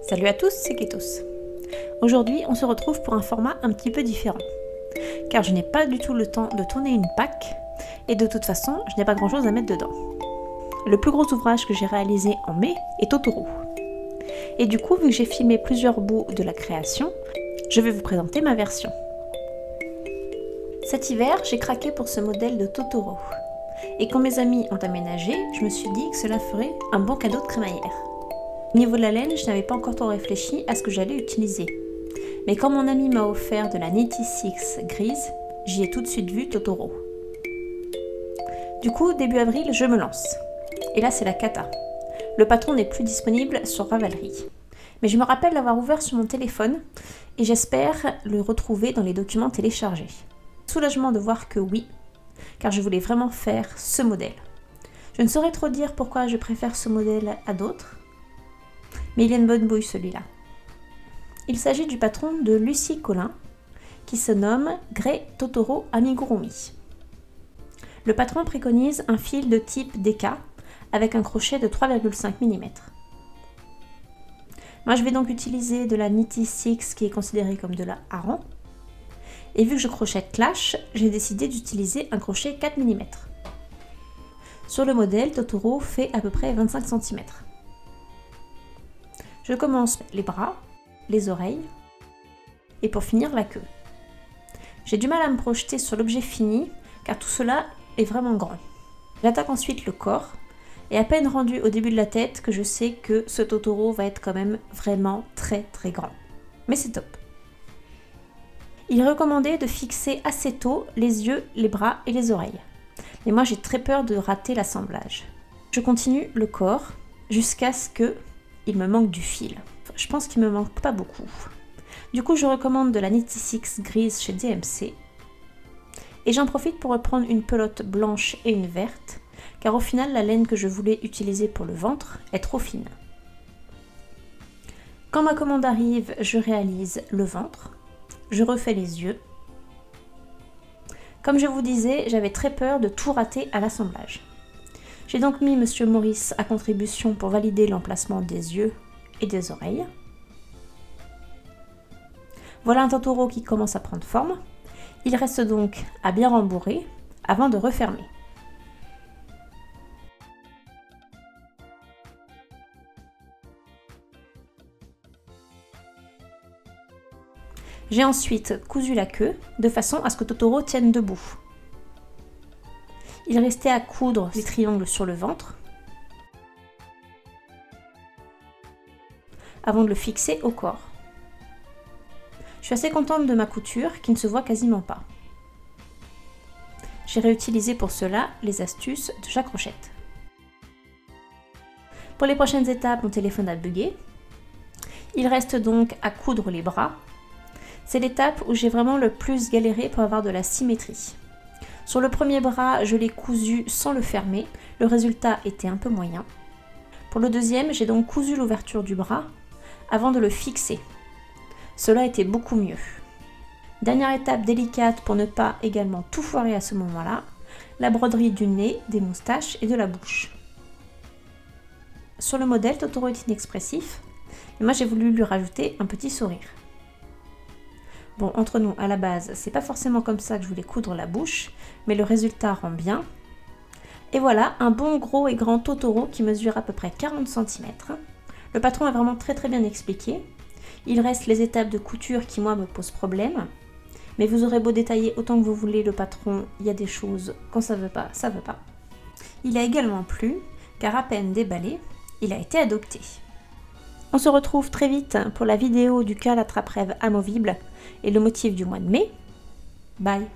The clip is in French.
Salut à tous, c'est Ketos. Aujourd'hui, on se retrouve pour un format un petit peu différent, car je n'ai pas du tout le temps de tourner une PAC, et de toute façon, je n'ai pas grand chose à mettre dedans. Le plus gros ouvrage que j'ai réalisé en mai est Totoro. Et du coup, vu que j'ai filmé plusieurs bouts de la création, je vais vous présenter ma version. Cet hiver, j'ai craqué pour ce modèle de Totoro. Et quand mes amis ont aménagé, je me suis dit que cela ferait un bon cadeau de crémaillère. Au niveau de la laine, je n'avais pas encore trop réfléchi à ce que j'allais utiliser. Mais quand mon ami m'a offert de la Nitty Six grise, j'y ai tout de suite vu Totoro. Du coup, début avril, je me lance. Et là, c'est la cata. Le patron n'est plus disponible sur Ravelry. Mais je me rappelle l'avoir ouvert sur mon téléphone et j'espère le retrouver dans les documents téléchargés. Soulagement de voir que oui, car je voulais vraiment faire ce modèle. Je ne saurais trop dire pourquoi je préfère ce modèle à d'autres, mais il a une bonne bouille celui-là. Il s'agit du patron de Lucie Collin, qui se nomme Grey Totoro Amigurumi. Le patron préconise un fil de type DK avec un crochet de 3,5 mm. Moi je vais donc utiliser de la Nitty Six qui est considérée comme de la hareng. Et vu que je crochette Clash, j'ai décidé d'utiliser un crochet 4 mm. Sur le modèle, Totoro fait à peu près 25 cm. Je commence les bras, les oreilles et pour finir la queue. J'ai du mal à me projeter sur l'objet fini car tout cela est vraiment grand. J'attaque ensuite le corps et à peine rendu au début de la tête que je sais que ce Totoro va être quand même vraiment très grand. Mais c'est top. Il est recommandé de fixer assez tôt les yeux, les bras et les oreilles. Mais moi j'ai très peur de rater l'assemblage. Je continue le corps jusqu'à ce qu'il me manque du fil. Je pense qu'il me manque pas beaucoup. Du coup je recommande de la Nitty Six grise chez DMC. Et j'en profite pour reprendre une pelote blanche et une verte, car au final la laine que je voulais utiliser pour le ventre est trop fine. Quand ma commande arrive, je réalise le ventre. Je refais les yeux. Comme je vous disais, j'avais très peur de tout rater à l'assemblage. J'ai donc mis Monsieur Maurice à contribution pour valider l'emplacement des yeux et des oreilles. Voilà un Totoro qui commence à prendre forme. Il reste donc à bien rembourrer avant de refermer. J'ai ensuite cousu la queue de façon à ce que Totoro tienne debout. Il restait à coudre les triangles sur le ventre avant de le fixer au corps. Je suis assez contente de ma couture qui ne se voit quasiment pas. J'ai réutilisé pour cela les astuces de Jacques Rochette. Pour les prochaines étapes, mon téléphone a bugué. Il reste donc à coudre les bras. C'est l'étape où j'ai vraiment le plus galéré pour avoir de la symétrie. Sur le premier bras, je l'ai cousu sans le fermer. Le résultat était un peu moyen. Pour le deuxième, j'ai donc cousu l'ouverture du bras avant de le fixer. Cela était beaucoup mieux. Dernière étape délicate pour ne pas également tout foirer à ce moment-là, la broderie du nez, des moustaches et de la bouche. Sur le modèle, Totoro est inexpressif, et moi j'ai voulu lui rajouter un petit sourire. Bon, entre nous, à la base, c'est pas forcément comme ça que je voulais coudre la bouche, mais le résultat rend bien. Et voilà, un bon gros et grand Totoro qui mesure à peu près 40 cm. Le patron est vraiment très bien expliqué. Il reste les étapes de couture qui, moi, me posent problème. Mais vous aurez beau détailler autant que vous voulez le patron, il y a des choses, quand ça veut pas, ça veut pas. Il a également plu, car à peine déballé, il a été adopté. On se retrouve très vite pour la vidéo du cal attrape-rêve amovible et le motif du mois de mai. Bye!